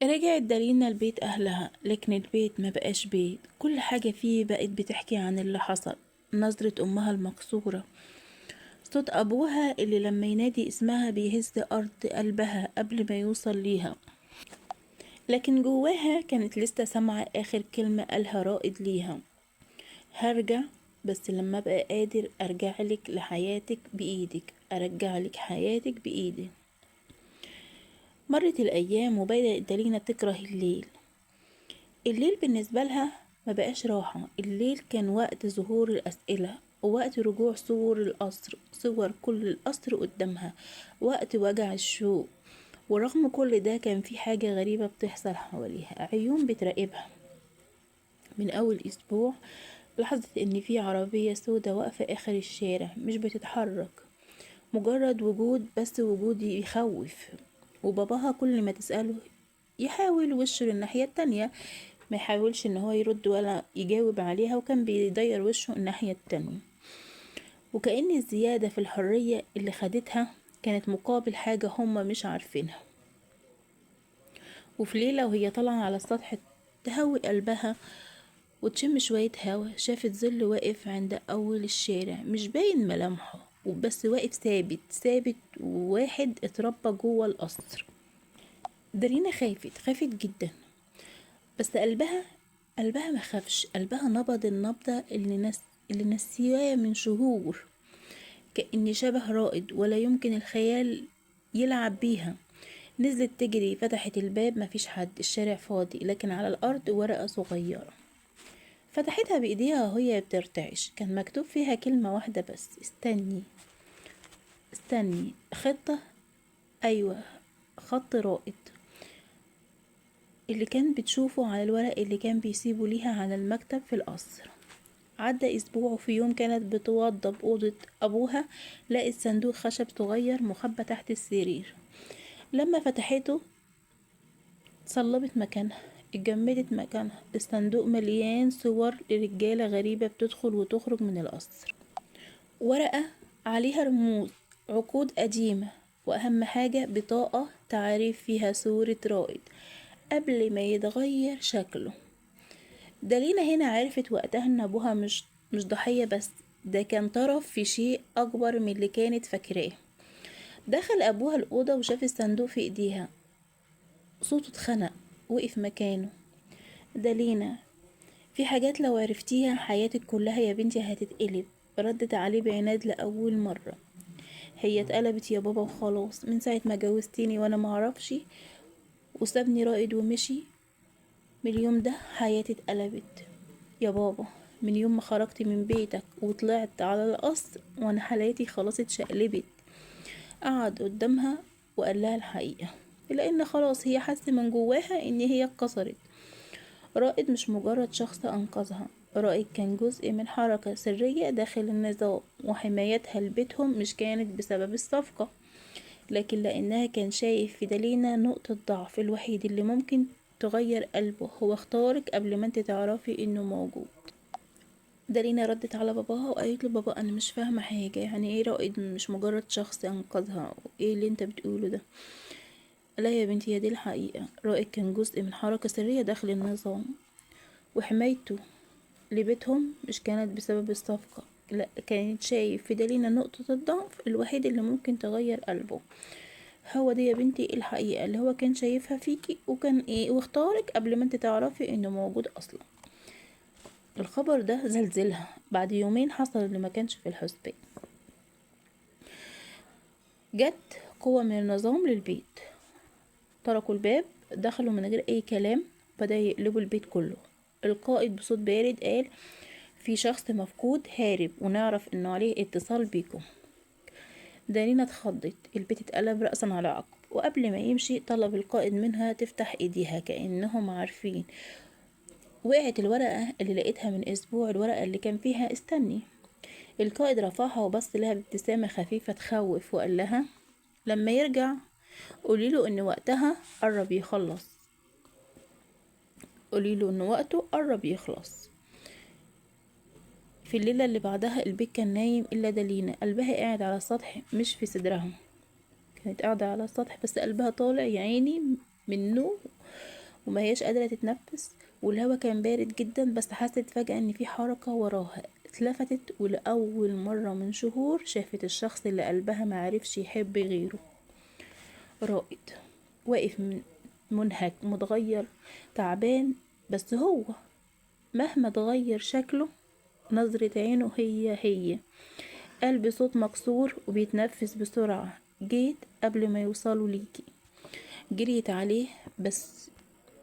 رجعت دالينا لبيت أهلها، لكن البيت ما بقاش بيت، كل حاجة فيه بقت بتحكي عن اللي حصل. نظرة أمها المكسورة، صوت أبوها اللي لما ينادي اسمها بيهز أرض قلبها قبل ما يوصل ليها، لكن جواها كانت لسه سامعة آخر كلمة قالها رائد ليها: هرجع، بس لما أبقى قادر أرجعلك لحياتك بإيدك، أرجعلك حياتك بإيدي. مرت الأيام وبدأت دالينا تكره الليل. الليل بالنسبة لها ما بقاش راحة، الليل كان وقت ظهور الأسئلة، ووقت رجوع صور القصر، صور كل القصر قدامها، وقت وجع الشوق. ورغم كل ده كان في حاجة غريبة بتحصل حواليها، عيون بتراقبها. من أول أسبوع لاحظت إن في عربية سودة واقفة آخر الشارع، مش بتتحرك، مجرد وجود، بس وجود يخوف. وباباها كل ما تسأله يحاول وشه للناحية التانية، ما يحاولش ان هو يرد ولا يجاوب عليها، وكان بيدير وشه الناحية التانية. وكأن الزيادة في الحرية اللي خدتها كانت مقابل حاجة هما مش عارفينها. وفي ليلة وهي طالعة على السطح تهوي قلبها وتشم شوية هوا، شافت ظل واقف عند أول الشارع، مش باين ملامحه، وبس واقف ثابت ثابت، وواحد اتربى جوه القصر. دارينا خافت جدا، بس قلبها ما خافش، قلبها نبض النبضة اللي نسياه من شهور، كأن شبه رائد ولا يمكن الخيال يلعب بيها. نزلت تجري، فتحت الباب، مفيش حد، الشارع فاضي، لكن على الأرض ورقة صغيرة. فتحتها بإيديها وهي بترتعش، كان مكتوب فيها كلمة واحدة بس: استني. استني، خطة، أيوة، خط رائد اللي كان بتشوفه على الورق اللي كان بيسيبه ليها على المكتب في القصر. عدى أسبوع، وفي يوم كانت بتوضب أوضة أبوها لقت صندوق خشب صغير مخبى تحت السرير. لما فتحته صلبت مكانها، اتجمدت مكانها. الصندوق مليان صور لرجالة غريبة بتدخل وتخرج من القصر، ورقة عليها رموز، عقود قديمة، وأهم حاجة بطاقة تعريف فيها صورة رائد قبل ما يتغير شكله. دالينا هنا عرفت وقتها ان ابوها مش ضحية بس، ده كان طرف في شيء اكبر من اللي كانت فاكراه. دخل ابوها الاوضة وشاف الصندوق في ايديها، صوته اتخنق، وقف مكانه. دالينا، في حاجات لو عرفتيها حياتك كلها يا بنتي هتتقلب، ردت عليه بعناد لأول مرة. هي اتقلبت يا بابا وخلاص، من ساعة ما جوزتيني وانا معرفش وسابني رائد ومشي، من اليوم ده حياتي اتقلبت يا بابا. من يوم ما خرجت من بيتك وطلعت على القصر وانا حالاتي خلاص اتشقلبت. قعد قدامها وقال لها الحقيقة، لان خلاص هي حس من جواها ان هي اتكسرت. رائد مش مجرد شخص انقذها، رائد كان جزء من حركة سرية داخل النظام، وحمايتها لبيتهم مش كانت بسبب الصفقة، لكن لانها كان شايف في دالينا نقطة ضعف الوحيد اللي ممكن تغير قلبه. هو اختارك قبل ما انت تعرفي انه موجود. دالينا ردت على باباها وقالت له: بابا انا مش فاهمه حاجه، يعني ايه رائد مش مجرد شخص انقذها؟ ايه اللي انت بتقوله ده؟ لا يا بنتي، هي دي الحقيقه، رائد كان جزء من حركه سريه داخل النظام، وحمايته لبيتهم مش كانت بسبب الصفقه، لا، كانت شايف في دالينا نقطه الضعف الوحيد اللي ممكن تغير قلبه. هو دي يا بنتي الحقيقه اللي هو كان شايفها فيكي، وكان ايه، واختارك قبل ما انت تعرفي انه موجود اصلا. الخبر ده زلزلها. بعد يومين حصل اللي ما كانش في الحسبان. جت قوة من النظام للبيت، طرقوا الباب، دخلوا من غير اي كلام، بدأ يقلبوا البيت كله. القائد بصوت بارد قال: في شخص مفقود هارب، ونعرف انه عليه اتصال بيكم. دارينا اتخضت، البيت اتقلب رأسا على عقب. وقبل ما يمشي طلب القائد منها تفتح ايديها كأنهم عارفين. وقعت الورقة اللي لقيتها من اسبوع، الورقة اللي كان فيها استني. القائد رفعها وبص لها بابتسامة خفيفة تخوف، وقال لها: لما يرجع قوليله ان وقتها قرب يخلص، قوليله ان وقته قرب يخلص. في الليلة اللي بعدها البيت كان نايم إلا دالينا، قلبها قاعد على السطح مش في صدرها. كانت قاعدة على السطح بس قلبها طالع يا عيني منه، وما هياش قادرة تتنفس، والهوا كان بارد جدا، بس حست فجأة ان في حركة وراها. اتلفتت، ولأول مرة من شهور شافت الشخص اللي قلبها معرفش يحب غيره. رائد واقف منهك، متغير، تعبان، بس هو مهما تغير شكله نظرة عينه هي. قلب صوت مكسور وبيتنفس بسرعة. جيت قبل ما يوصلوا ليكي. جريت عليه بس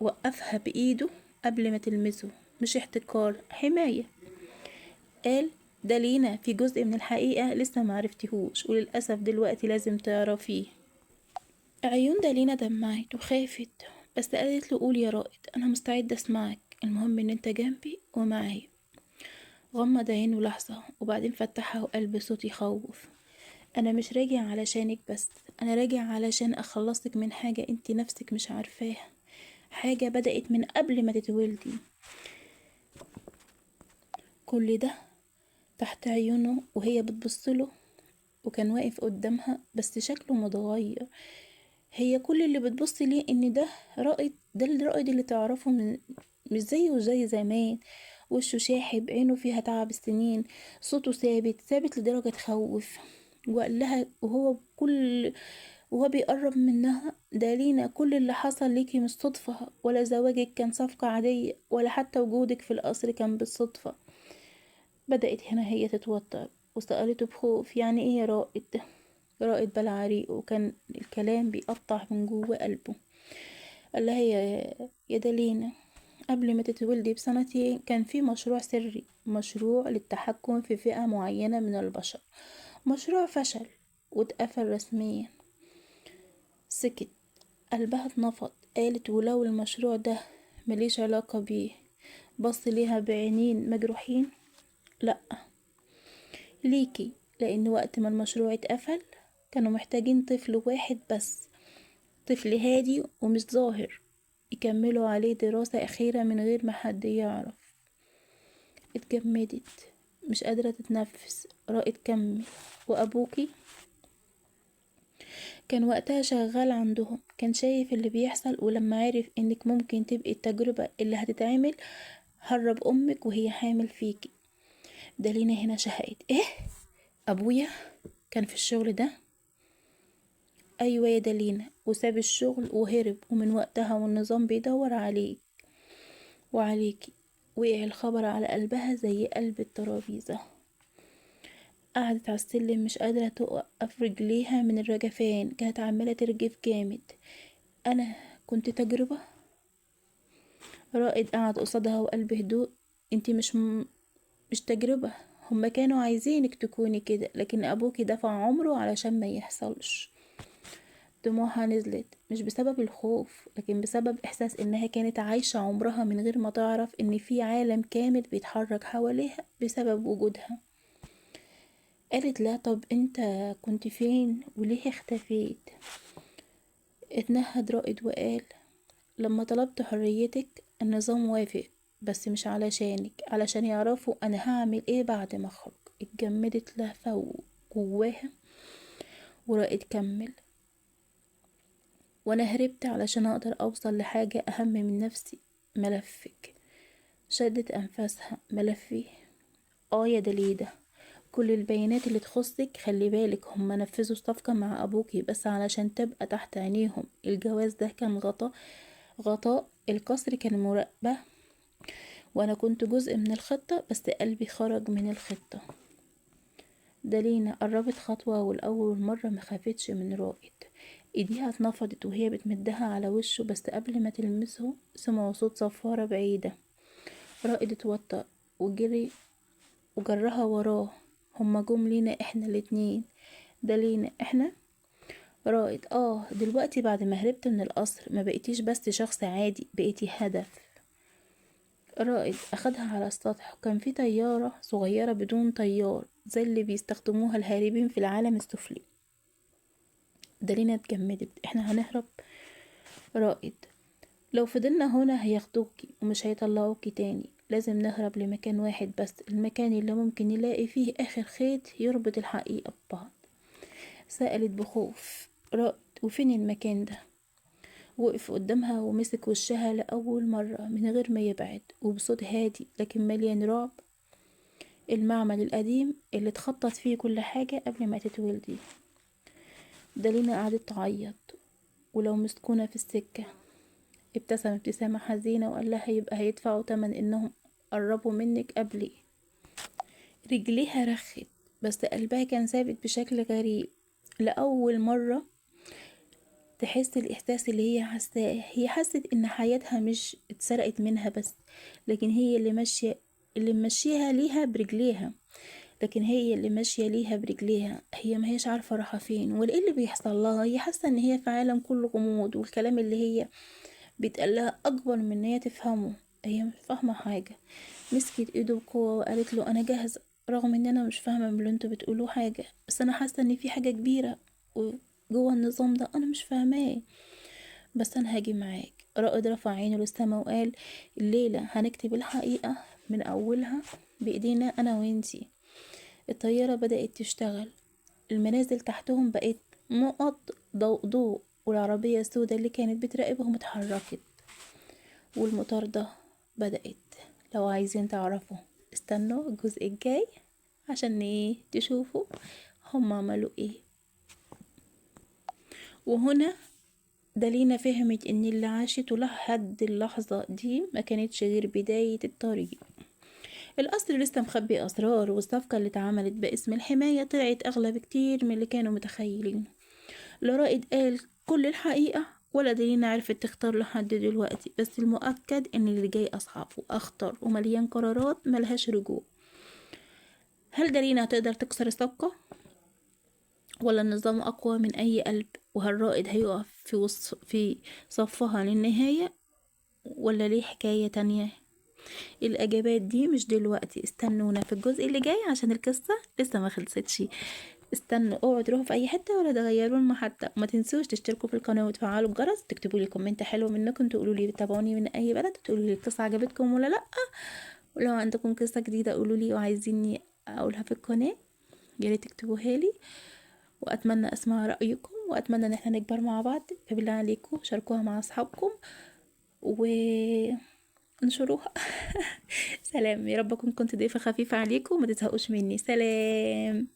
وقفها بإيده قبل ما تلمسه، مش احتكار، حماية. قال ده لينا في جزء من الحقيقة لسه معرفتهوش، وللأسف دلوقتي لازم تعرفيه. عيون دالينا دمعت وخافت، بس قالت له قول يا رائد، أنا مستعدة أسمعك، المهم إن أنت جنبي ومعايا. غمض عينه لحظة وبعدين فتحها وقال بصوت يخوف، أنا مش راجع علشانك بس، أنا راجع علشان أخلصك من حاجة أنت نفسك مش عارفاها، حاجة بدأت من قبل ما تتولدي. كل ده تحت عيونه وهي بتبصله، وكان واقف قدامها بس شكله متغير. هي كل اللي بتبص ليه ان ده رائد، ده الرائد اللي تعرفه من مش زيه زي زمان. وشه شاحب، عينه فيها تعب السنين، صوته ثابت لدرجة تخوف. وقال لها وهو بيقرب منها، ده لينا كل اللي حصل ليكي مش صدفة، ولا زواجك كان صفقة عادية، ولا حتى وجودك في القصر كان بالصدفة. بدأت هنا هي تتوتر وسألته بخوف يعني ايه يا رائد؟ رائد بلع ريقه وكان الكلام بيقطع من جوه قلبه. قال لها يا دالينا، قبل ما تتولدي بسنتين كان في مشروع سري، مشروع للتحكم في فئة معينة من البشر، مشروع فشل واتقفل رسميا. سكت، قلبها اتنفض. قالت ولو المشروع ده مليش علاقة بيه. بص ليها بعينين مجروحين. لأ، ليكي، لأن وقت ما المشروع اتقفل كانوا محتاجين طفل واحد بس، طفل هادي ومش ظاهر، يكملوا عليه دراسة أخيرة من غير ما حد يعرف. اتجمدت، مش قادرة تتنفس. رائد كمل، وأبوكي كان وقتها شغال عندهم، كان شايف اللي بيحصل، ولما عرف انك ممكن تبقي التجربة اللي هتتعمل هرب أمك وهي حامل فيكي. دالينا هنا شهقت، ايه؟ أبويا كان في الشغل ده؟ أيوة يا دالينا، وساب الشغل وهرب، ومن وقتها والنظام بيدور عليك وعليكي. وقع الخبر على قلبها زي قلب الترابيزة. قعدت على السلم مش قادرة توقف رجليها من الرجفان، كانت عمالة ترجف جامد. أنا كنت تجربة؟ رائد قعد قصادها وقلب هدوء. انتي مش تجربة، هما كانوا عايزينك تكوني كده، لكن أبوكي دفع عمره علشان ما يحصلش. دموعها نزلت، مش بسبب الخوف، لكن بسبب إحساس إنها كانت عايشة عمرها من غير ما تعرف إن في عالم كامل بيتحرك حواليها بسبب وجودها. قالت لا، طب انت كنت فين وليه اختفيت؟ اتنهد رائد وقال لما طلبت حريتك النظام وافق، بس مش علشانك، علشان يعرفوا انا هعمل ايه بعد ما اخرج. اتجمدت لهفة جواها. ورائد كمل، وانا هربت علشان اقدر اوصل لحاجة اهم من نفسي، ملفك. شدت انفاسها. ملفي؟ يا دليدة، كل البيانات اللي تخصك، خلي بالك هم نفذوا الصفقة مع أبوكي بس علشان تبقى تحت عينيهم. الجواز ده كان غطاء، القصر كان مراقبة، وأنا كنت جزء من الخطة، بس قلبي خرج من الخطة. دالينا قربت خطوة، والأول مرة ما خافتش من رائد. ايديها اتنفضت وهي بتمدها على وشه، بس قبل ما تلمسه سمعوا صوت صفارة بعيدة. رائد اتوتر وجري وجرها وراه. هما جم لينا احنا الاتنين. ده لينا احنا. رائد دلوقتي بعد ما هربت من القصر ما بقيتيش بس شخص عادي، بقيتي هدف. رائد اخدها على السطح، وكان في طيارة صغيرة بدون طيار زي اللي بيستخدموها الهاربين في العالم السفلي. دالينا اتجمدت، احنا هنهرب؟ رائد لو فضلنا هنا هياخدوكي ومش هيطلعوكي تاني، لازم نهرب لمكان واحد بس، المكان اللي ممكن نلاقي فيه اخر خيط يربط الحقيقة ببعض. سألت بخوف. رائد وفين المكان ده؟ وقف قدامها ومسك وشها لأول مرة من غير ما يبعد وبصوت هادي لكن مليان رعب. المعمل القديم اللي اتخطط فيه كل حاجة قبل ما تتولدي. دالينا قعدت تعيط ولو مسكونة في السكة. ابتسم ابتسامة حزينة وقال لها يبقى هيدفعوا تمن انهم قربوا منك قبلي. رجليها رخت بس قلبها كان ثابت بشكل غريب. لأول مرة تحس الإحساس اللي هي حاساه. هي حست إن حياتها مش اتسرقت منها بس، لكن هي اللي ماشيها ليها برجليها. هي ما هيش عارفة رايحة فين ولا ايه اللي بيحصل لها. هي حاسة ان هي في عالم كله غموض، والكلام اللي هي بيتقالها اكبر من ان هي تفهمه. هي مش فاهمة حاجة. مسكت ايده بقوة وقالت له انا جاهزة، رغم ان انا مش فاهمة من اللي انتوا بتقولوه حاجة، بس انا حاسة ان في حاجة كبيرة وجوه النظام ده انا مش فاهماه، بس انا هاجي معاك. رائد رفع عينه للسما وقال الليلة هنكتب الحقيقة من اولها بايدينا انا وانتي. الطيارة بدأت تشتغل. المنازل تحتهم بقت نقط ضوء، والعربية السوداء اللي كانت بتراقبهم اتحركت، والمطاردة بدأت. لو عايزين تعرفوا استنوا الجزء الجاي عشان ايه تشوفوا هم عملوا ايه. وهنا دالينا فهمت ان اللي عاشته لحد اللحظة دي ما كانتش غير بداية الطريق. القصر لسه مخبي أسرار، والصفقة اللي اتعملت باسم الحماية طلعت أغلى بكتير من اللي كانوا متخيلين. لا رائد قال كل الحقيقة ولا دلينا عرفت تختار لحد دلوقتي، بس المؤكد إن اللي جاي أصعب وأخطر ومليان قرارات ملهاش رجوع. هل دلينا هتقدر تكسر الصفقة ولا النظام أقوى من أي قلب؟ وهل رائد هيقف في صفها للنهاية ولا ليه حكاية تانية؟ الإجابات دي مش دلوقتي، استنونا في الجزء اللي جاي عشان القصة لسه ما خلصتش. استنوا، اوعوا تروحوا في اي حته ولا تغيروا المحطه. وما تنسوش تشتركوا في القناه وتفعلوا الجرس، تكتبوا لي كومنت حلو منكم تقولوا لي بتتابعوني من اي بلد، تقولوا لي القصه عجبتكم ولا لا. ولو عندكم قصه جديده قولوا لي وعايزيني اقولها في القناه يا ريت تكتبوها لي. واتمنى اسمع رايكم، واتمنى ان احنا نكبر مع بعض، فبالله عليكم شاركوها مع اصحابكم وانشروها. سلام، يا رب اكون كنت ضيفه خفيفه عليكم وما تزهقوش مني. سلام.